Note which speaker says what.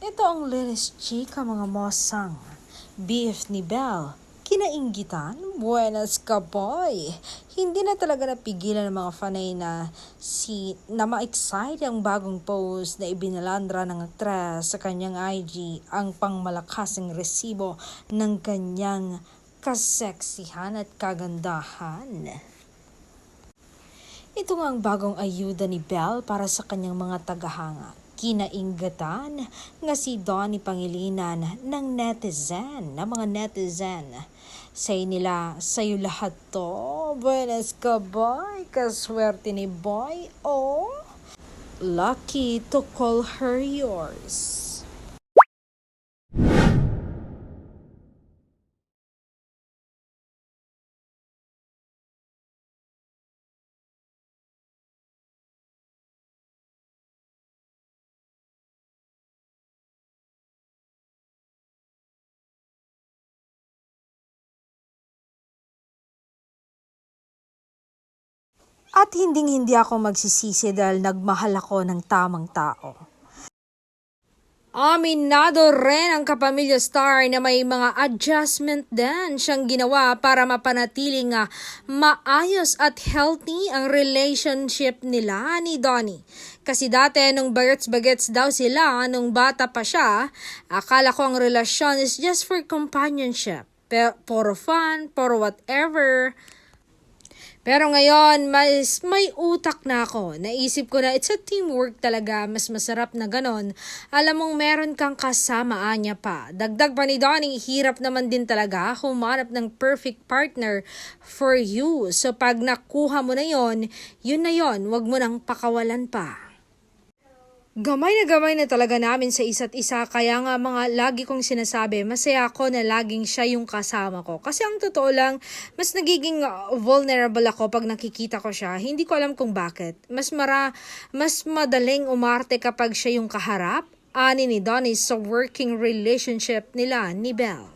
Speaker 1: Ito ang lilis chika mga mosang. Beef ni Belle. Kinainggitan? Buenas ka boy! Hindi na talaga napigilan ng mga fanay na ma-excite ang bagong post na ibinalandra ng aktres sa kanyang IG ang pangmalakasing resibo ng kanyang kaseksihan at kagandahan. Ito nga ang bagong ayuda ni Belle para sa kanyang mga tagahanga. Kinainggatan nga si Donnie Pangilinan ng mga netizen. Say nila, sa'yo lahat to. Buenas ka boy, kaswerte ni boy. Oh, lucky to call her yours. At hinding-hindi ako magsisisi dahil nagmahal ako ng tamang tao. Aminado rin ang kapamilya star na may mga adjustment din siyang ginawa para mapanatiling maayos at healthy ang relationship nila ni Donnie. Kasi dati nung bagets-bagets daw sila nung bata pa siya, akala ko ang relasyon is just for companionship. Puro fun, puro whatever. Pero ngayon, mas may utak na ako. Naisip ko na it's a teamwork talaga. Mas masarap na ganon. Alam mong meron kang kasamaan niya pa. Dagdag pa ni Donnie, hirap naman din talaga humanap ng perfect partner for you. So pag nakuha mo na yon, yun na yon. Huwag mo nang pakawalan pa. Gamay na talaga namin sa isa't isa, kaya nga mga lagi kong sinasabi, masaya ako na laging siya yung kasama ko. Kasi ang totoo lang, mas nagiging vulnerable ako pag nakikita ko siya. Hindi ko alam kung bakit. Mas madaling umarte kapag siya yung kaharap. Ani ni Donnie sa working relationship nila ni Belle.